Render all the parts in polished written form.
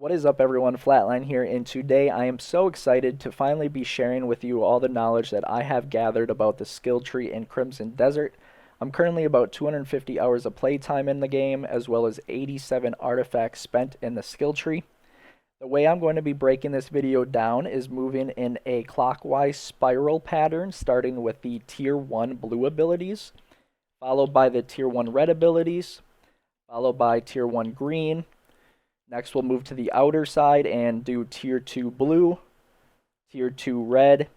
What is up, everyone? Flatline here, and today I am so excited to finally be sharing with you all the knowledge that I have gathered about the skill tree in Crimson Desert. I'm currently about 250 hours of playtime in the game, as well as 87 artifacts spent in the skill tree. The way I'm going to be breaking this video down is moving in a clockwise spiral pattern, starting with the Tier 1 blue abilities, followed by the Tier 1 red abilities, followed by Tier 1 green. Next, we'll move to the outer side and do Tier 2 blue, Tier 2 red,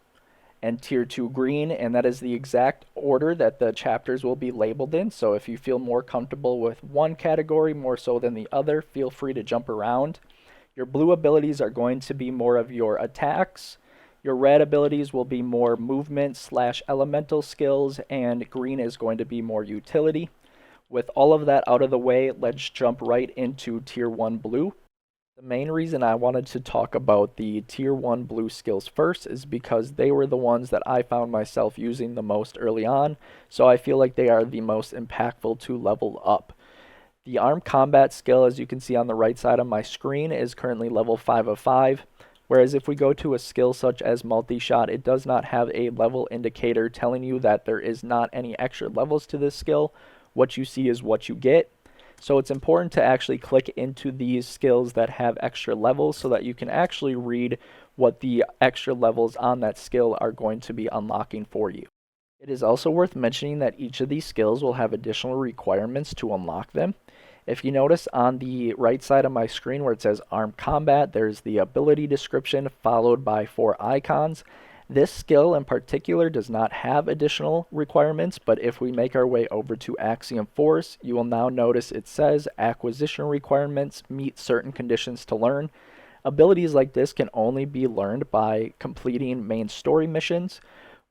and Tier 2 green, and that is the exact order that the chapters will be labeled in. So if you feel more comfortable with one category more so than the other, feel free to jump around. Your blue abilities are going to be more of your attacks. Your red abilities will be more movement / elemental skills, and green is going to be more utility. With all of that out of the way, let's jump right into Tier 1 Blue. The main reason I wanted to talk about the Tier 1 Blue skills first is because they were the ones that I found myself using the most early on, so I feel like they are the most impactful to level up. The Armed Combat skill, as you can see on the right side of my screen, is currently level 5 of 5. Whereas if we go to a skill such as multi-shot, it does not have a level indicator telling you that there is not any extra levels to this skill. What you see is what you get. So it's important to actually click into these skills that have extra levels so that you can actually read what the extra levels on that skill are going to be unlocking for you. It is also worth mentioning that each of these skills will have additional requirements to unlock them. If you notice on the right side of my screen where it says Armed Combat, there's the ability description followed by 4 icons. This skill in particular does not have additional requirements, but if we make our way over to Axiom Force, you will now notice it says acquisition requirements meet certain conditions to learn. Abilities like this can only be learned by completing main story missions,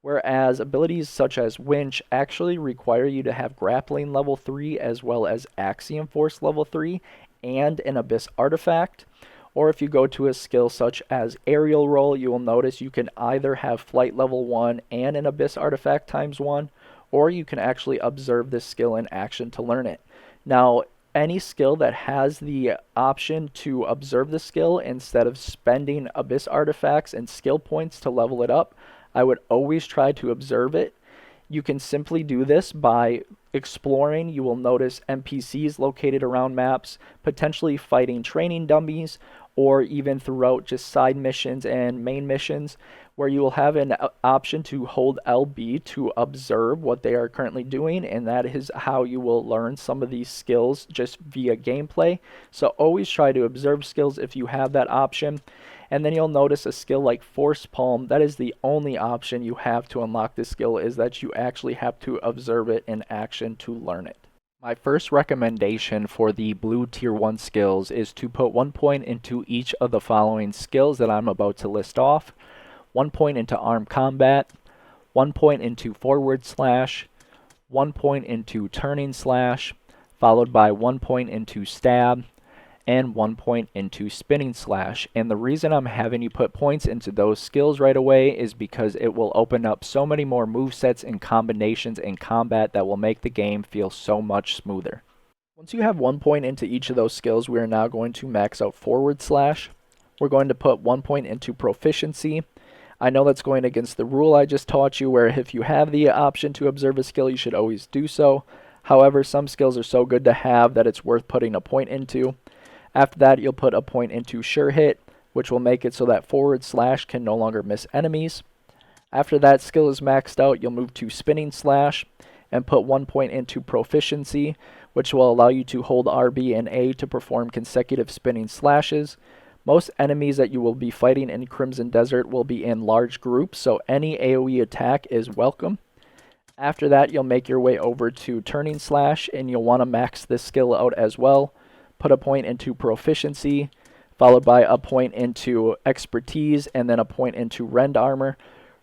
whereas abilities such as Winch actually require you to have grappling level 3 as well as Axiom Force level 3 and an Abyss artifact. Or if you go to a skill such as Aerial Roll, you will notice you can either have Flight level 1 and an Abyss artifact ×1, or you can actually observe this skill in action to learn it. Now, any skill that has the option to observe the skill instead of spending Abyss artifacts and skill points to level it up, I would always try to observe it. You can simply do this by exploring. You will notice NPCs located around maps, potentially fighting training dummies, or even throughout just side missions and main missions, where you will have an option to hold LB to observe what they are currently doing, and that is how you will learn some of these skills just via gameplay. So always try to observe skills if you have that option. And then you'll notice a skill like Force Palm, that is the only option you have to unlock this skill, is that you actually have to observe it in action to learn it. My first recommendation for the blue tier 1 skills is to put 1 point into each of the following skills that I'm about to list off. 1 point into Armed Combat, 1 point into Forward Slash, 1 point into Turning Slash, followed by 1 point into Stab, and 1 point into Spinning Slash. And the reason I'm having you put points into those skills right away is because it will open up so many more movesets and combinations in combat that will make the game feel so much smoother. Once you have 1 point into each of those skills, we are now going to max out Forward Slash. We're going to put 1 point into Proficiency. I know that's going against the rule I just taught you, where if you have the option to observe a skill, you should always do so. However, some skills are so good to have that it's worth putting a point into. After that, you'll put a point into Sure Hit, which will make it so that Forward Slash can no longer miss enemies. After that skill is maxed out, you'll move to Spinning Slash and put 1 point into Proficiency, which will allow you to hold RB and A to perform consecutive spinning slashes. Most enemies that you will be fighting in Crimson Desert will be in large groups, so any AoE attack is welcome. After that, you'll make your way over to Turning Slash, and you'll want to max this skill out as well. Put a point into Proficiency, followed by a point into Expertise, and then a point into Rend Armor.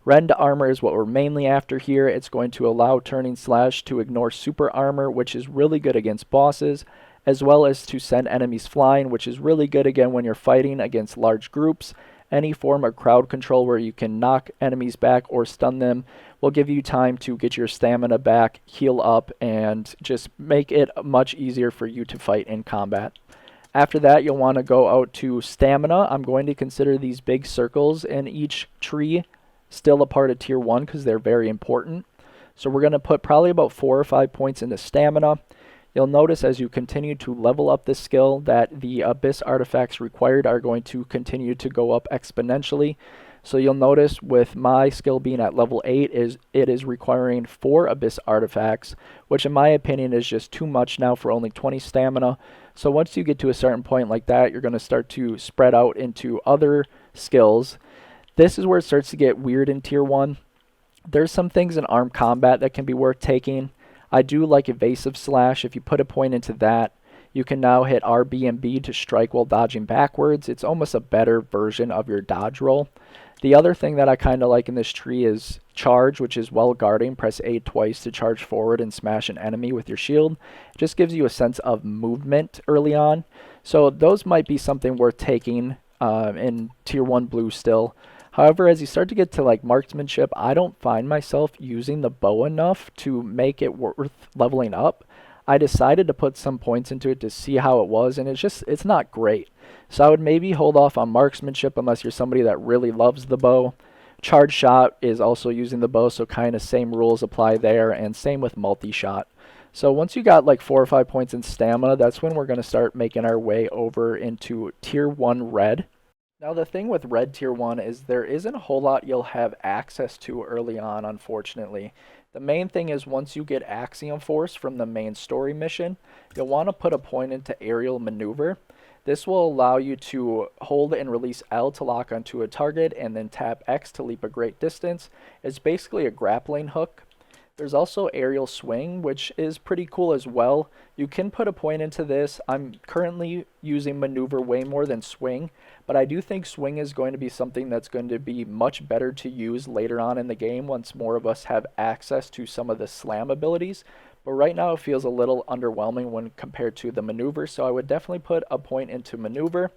Rend Armor is what we're mainly after here. It's going to allow Turning Slash to ignore Super Armor, which is really good against bosses, as well as to send enemies flying, which is really good again when you're fighting against large groups. Any form of crowd control where you can knock enemies back or stun them will give you time to get your stamina back, heal up, and just make it much easier for you to fight in combat. After that, you'll want to go out to stamina. I'm going to consider these big circles in each tree still a part of tier 1 because they're very important. So we're going to put probably about 4 or 5 points into stamina. You'll notice as you continue to level up this skill that the abyss artifacts required are going to continue to go up exponentially. So you'll notice with my skill being at level 8 it is requiring 4 abyss artifacts, which in my opinion is just too much now for only 20 stamina. So once you get to a certain point like that, you're going to start to spread out into other skills. This is where it starts to get weird in tier 1. There's some things in armed combat that can be worth taking. I do like evasive slash. If you put a point into that, you can now hit RB and B to strike while dodging backwards. It's almost a better version of your dodge roll. The other thing that I kind of like in this tree is charge, which is while guarding, press A twice to charge forward and smash an enemy with your shield. It just gives you a sense of movement early on. So those might be something worth taking in tier 1 blue still. However, as you start to get to like marksmanship, I don't find myself using the bow enough to make it worth leveling up. I decided to put some points into it to see how it was, and it's not great. So I would maybe hold off on marksmanship unless you're somebody that really loves the bow. Charge shot is also using the bow, so kind of same rules apply there, and same with multi-shot. So once you got like 4 or 5 points in stamina, that's when we're going to start making our way over into tier 1 red. Now the thing with red tier 1 is there isn't a whole lot you'll have access to early on, unfortunately. The main thing is once you get Axiom Force from the main story mission, you'll want to put a point into aerial maneuver. This will allow you to hold and release L to lock onto a target and then tap X to leap a great distance. It's basically a grappling hook. There's also aerial swing, which is pretty cool as well. You can put a point into this. I'm currently using maneuver way more than swing, but I do think swing is going to be something that's going to be much better to use later on in the game once more of us have access to some of the slam abilities. But right now it feels a little underwhelming when compared to the maneuver, so I would definitely put a point into maneuver.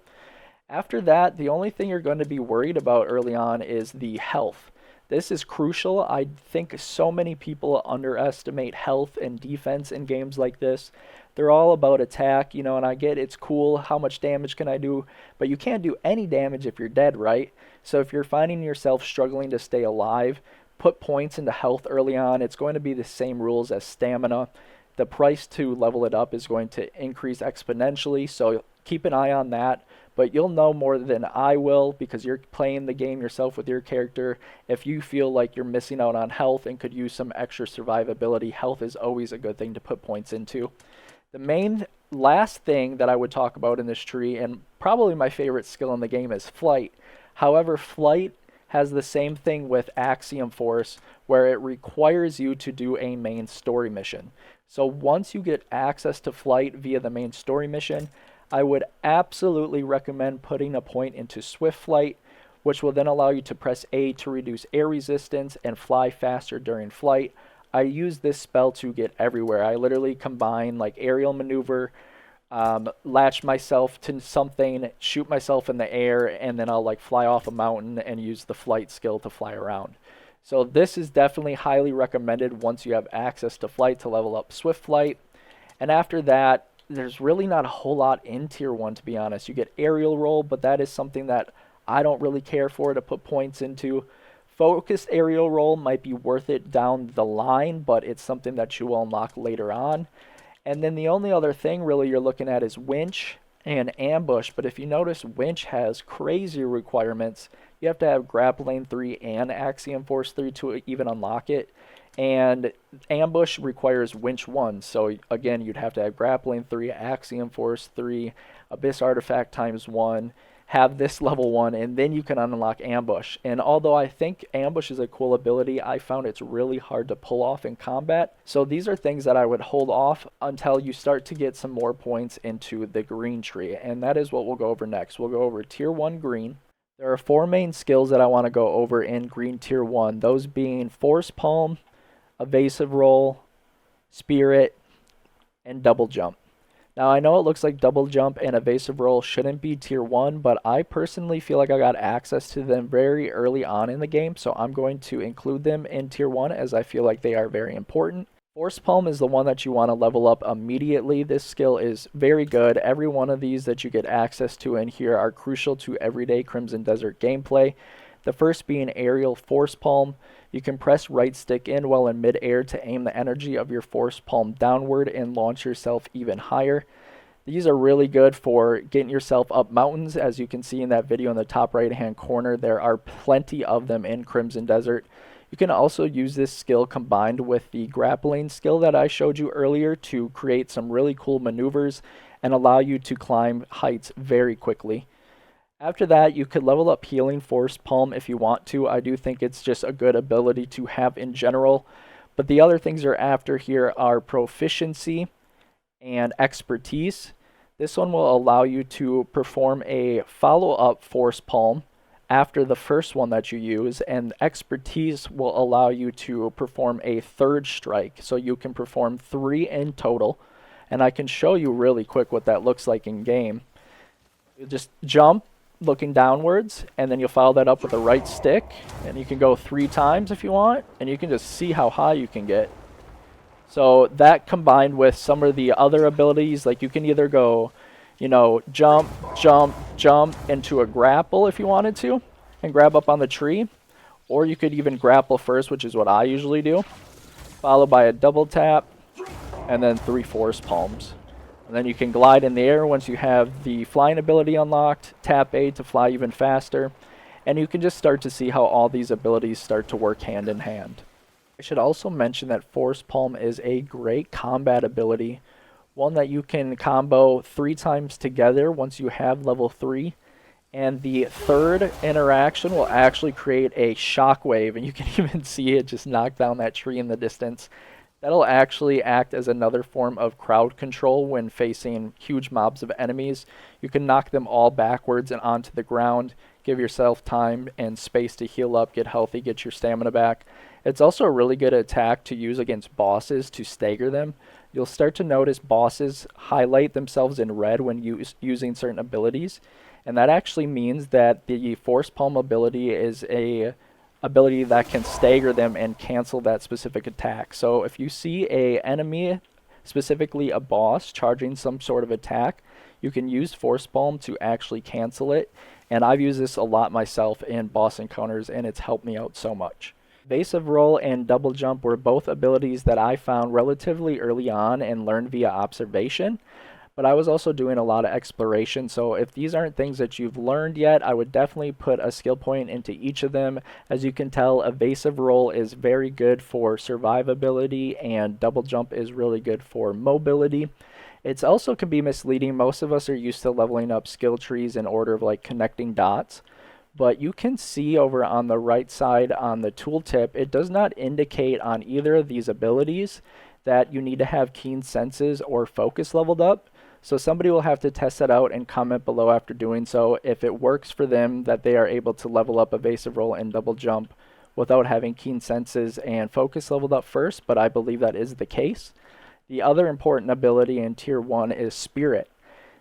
After that, the only thing you're going to be worried about early on is the health. This is crucial. I think so many people underestimate health and defense in games like this. They're all about attack, and I get it's cool, how much damage can I do, but you can't do any damage if you're dead, right? So if you're finding yourself struggling to stay alive, put points into health early on. It's going to be the same rules as stamina. The price to level it up is going to increase exponentially, so keep an eye on that. But you'll know more than I will because you're playing the game yourself with your character. If you feel like you're missing out on health and could use some extra survivability, health is always a good thing to put points into. The main last thing that I would talk about in this tree, and probably my favorite skill in the game, is flight. However, flight has the same thing with Axiom Force, where it requires you to do a main story mission. So once you get access to flight via the main story mission, I would absolutely recommend putting a point into Swift Flight, which will then allow you to press A to reduce air resistance and fly faster during flight. I use this spell to get everywhere. I literally combine like aerial maneuver, latch myself to something, shoot myself in the air, and then I'll like fly off a mountain and use the flight skill to fly around. So this is definitely highly recommended once you have access to flight to level up Swift Flight. And after that, there's really not a whole lot in tier 1, to be honest. You get aerial roll, but that is something that I don't really care for to put points into. Focused aerial roll might be worth it down the line, but it's something that you will unlock later on. And then the only other thing really you're looking at is winch and ambush. But if you notice, winch has crazy requirements. You have to have grappling 3 and Axiom Force 3 to even unlock it. And ambush requires winch 1. So again, you'd have to have grappling 3, Axiom Force 3, Abyss Artifact times 1, have this level 1, and then you can unlock ambush. And although I think ambush is a cool ability, I found it's really hard to pull off in combat. So these are things that I would hold off until you start to get some more points into the green tree. And that is what we'll go over next. We'll go over tier 1 green. There are 4 main skills that I want to go over in green tier 1. Those being Force Palm, Evasive Roll, Spirit, and Double Jump. Now I know it looks like Double Jump and Evasive Roll shouldn't be tier 1, but I personally feel like I got access to them very early on in the game, so I'm going to include them in tier 1 as I feel like they are very important. Force Palm is the one that you want to level up immediately. This skill is very good. Every one of these that you get access to in here are crucial to everyday Crimson Desert gameplay. The first being Aerial Force Palm. You can press right stick in while in midair to aim the energy of your force palm downward and launch yourself even higher. These are really good for getting yourself up mountains. As you can see in that video in the top right hand corner, there are plenty of them in Crimson Desert. You can also use this skill combined with the grappling skill that I showed you earlier to create some really cool maneuvers and allow you to climb heights very quickly. After that, you could level up Healing Force Palm if you want to. I do think it's just a good ability to have in general. But the other things are after here are Proficiency and Expertise. This one will allow you to perform a follow-up Force Palm after the first one that you use, and Expertise will allow you to perform a third strike. So you can perform 3 in total, and I can show you really quick what that looks like in game. You just jump looking downwards, and then you'll follow that up with a right stick, and you can go 3 times if you want, and you can just see how high you can get. So that combined with some of the other abilities, like you can either go, you know, jump, jump, jump into a grapple if you wanted to, and grab up on the tree, or you could even grapple first, which is what I usually do, followed by a double tap, and then 3 force palms. And then you can glide in the air once you have the flying ability unlocked, tap A to fly even faster, and you can just start to see how all these abilities start to work hand in hand. I should also mention that Force Palm is a great combat ability, one that you can combo 3 times together once you have level 3, and the third interaction will actually create a shockwave, and you can even see it just knock down that tree in the distance. That'll actually act as another form of crowd control when facing huge mobs of enemies. You can knock them all backwards and onto the ground, give yourself time and space to heal up, get healthy, get your stamina back. It's also a really good attack to use against bosses to stagger them. You'll start to notice bosses highlight themselves in red when using certain abilities, and that actually means that the Force Palm ability is a ability that can stagger them and cancel that specific attack. So if you see a enemy, specifically a boss, charging some sort of attack, you can use Force Palm to actually cancel it, and I've used this a lot myself in boss encounters, and it's helped me out so much. Evasive Roll and Double Jump were both abilities that I found relatively early on and learned via observation, but I was also doing a lot of exploration, so if these aren't things that you've learned yet, I would definitely put a skill point into each of them. As you can tell, Evasive Roll is very good for survivability, and Double Jump is really good for mobility. It also can be misleading. Most of us are used to leveling up skill trees in order of like connecting dots. But you can see over on the right side on the tooltip, it does not indicate on either of these abilities that you need to have keen senses or focus leveled up. So somebody will have to test that out and comment below after doing so if it works for them that they are able to level up Evasive Roll and Double Jump without having keen senses and focus leveled up first, but I believe that is the case. The other important ability in Tier 1 is Spirit.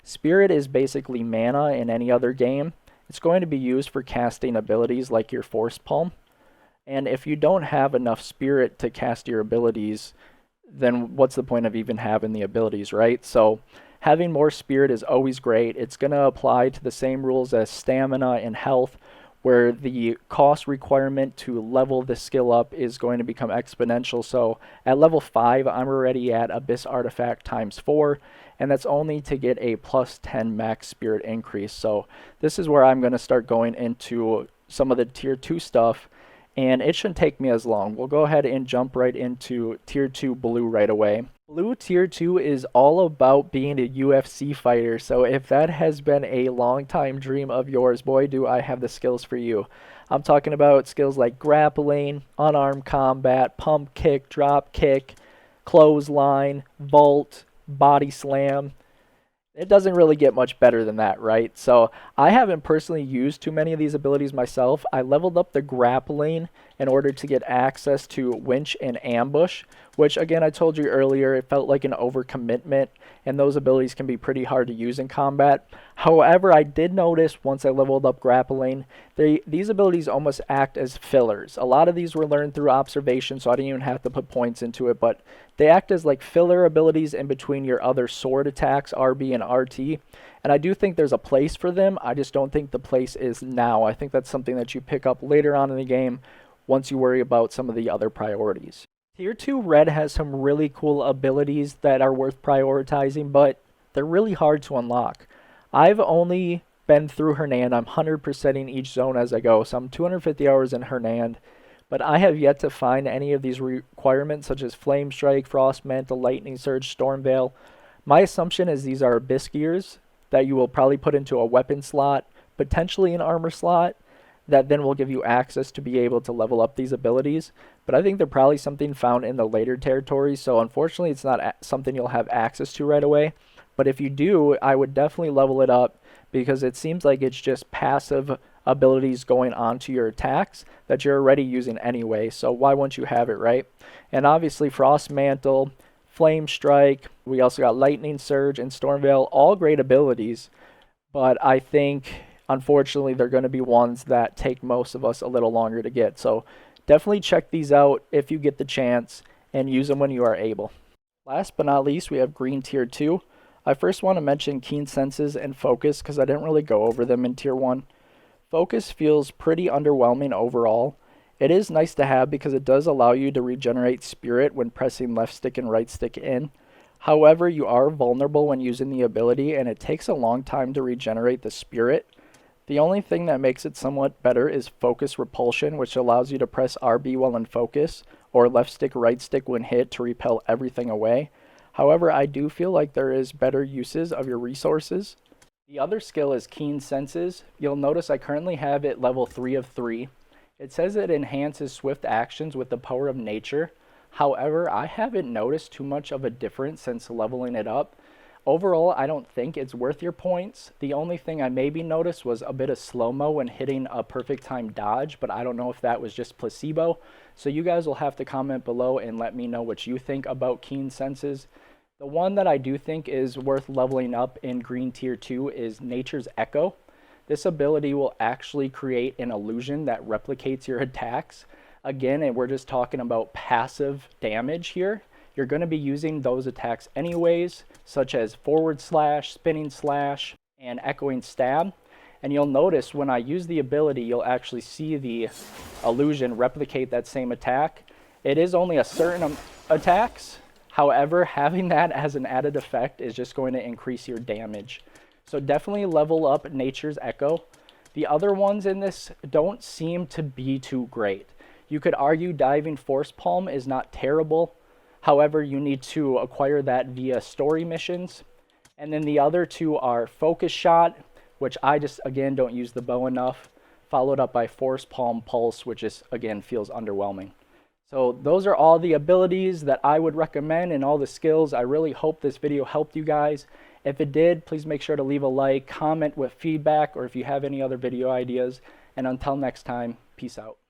Spirit is basically mana in any other game. It's going to be used for casting abilities like your Force Palm. And if you don't have enough Spirit to cast your abilities, then what's the point of even having the abilities, right? So having more Spirit is always great. It's going to apply to the same rules as stamina and health, where the cost requirement to level the skill up is going to become exponential. So at level 5, I'm already at Abyss Artifact times 4, and that's only to get a plus 10 max Spirit increase. So this is where I'm going to start going into some of the Tier 2 stuff, and it shouldn't take me as long. We'll go ahead and jump right into Tier 2 Blue right away. Blue Tier 2 is all about being a UFC fighter, so if that has been a long time dream of yours, boy do I have the skills for you. I'm talking about skills like grappling, unarmed combat, pump kick, drop kick, clothesline, vault, body slam. It doesn't really get much better than that, right? So I haven't personally used too many of these abilities myself. I leveled up the grappling in order to get access to winch and ambush, which again I told you earlier, it felt like an overcommitment, and those abilities can be pretty hard to use in combat. However, I did notice once I leveled up grappling, these abilities almost act as fillers. A lot of these were learned through observation, so I didn't even have to put points into it, but they act as like filler abilities in between your other sword attacks, RB and RT. And I do think there's a place for them. I just don't think the place is now. I think that's something that you pick up later on in the game once you worry about some of the other priorities. Tier 2 Red has some really cool abilities that are worth prioritizing, but they're really hard to unlock. I've only been through Hernand. I'm 100%ing each zone as I go, so I'm 250 hours in Hernand. But I have yet to find any of these requirements, such as Flame Strike, Frost Mantle, Lightning Surge, Storm Veil. My assumption is these are Abyss Gears that you will probably put into a weapon slot, potentially an armor slot, that then will give you access to be able to level up these abilities. But I think they're probably something found in the later territories, so unfortunately it's not something you'll have access to right away. But if you do, I would definitely level it up, because it seems like it's just passive abilities going onto your attacks that you're already using anyway, so why wouldn't you have it, right? And obviously Frost Mantle, Flame Strike, we also got Lightning Surge and Storm Veil, all great abilities, but I think unfortunately they're going to be ones that take most of us a little longer to get. So definitely check these out if you get the chance and use them when you are able. Last but not least, we have Green Tier 2. I first want to mention Keen Senses and Focus because I didn't really go over them in Tier 1. Focus feels pretty underwhelming overall. It is nice to have because it does allow you to regenerate spirit when pressing left stick and right stick in. However, you are vulnerable when using the ability, and it takes a long time to regenerate the spirit. The only thing that makes it somewhat better is Focus Repulsion, which allows you to press RB while in focus, or left stick right stick when hit to repel everything away. However, I do feel like there is better uses of your resources. The other skill is Keen Senses. You'll notice I currently have it level 3 of 3. It says it enhances swift actions with the power of nature. However, I haven't noticed too much of a difference since leveling it up. Overall, I don't think it's worth your points. The only thing I maybe noticed was a bit of slow-mo when hitting a perfect time dodge, but I don't know if that was just placebo. So you guys will have to comment below and let me know what you think about Keen Senses. The one that I do think is worth leveling up in Green Tier 2 is Nature's Echo. This ability will actually create an illusion that replicates your attacks. Again, and we're just talking about passive damage here. You're going to be using those attacks anyways, such as forward slash, spinning slash, and echoing stab. And you'll notice when I use the ability, you'll actually see the illusion replicate that same attack. It is only a certain attacks. However, having that as an added effect is just going to increase your damage. So definitely level up Nature's Echo. The other ones in this don't seem to be too great. You could argue Diving Force Palm is not terrible. However, you need to acquire that via story missions. And then the other two are Focus Shot, which I just, again, don't use the bow enough, followed up by Force Palm Pulse, which is, again, feels underwhelming. So those are all the abilities that I would recommend and all the skills. I really hope this video helped you guys. If it did, please make sure to leave a like, comment with feedback, or if you have any other video ideas. And until next time, peace out.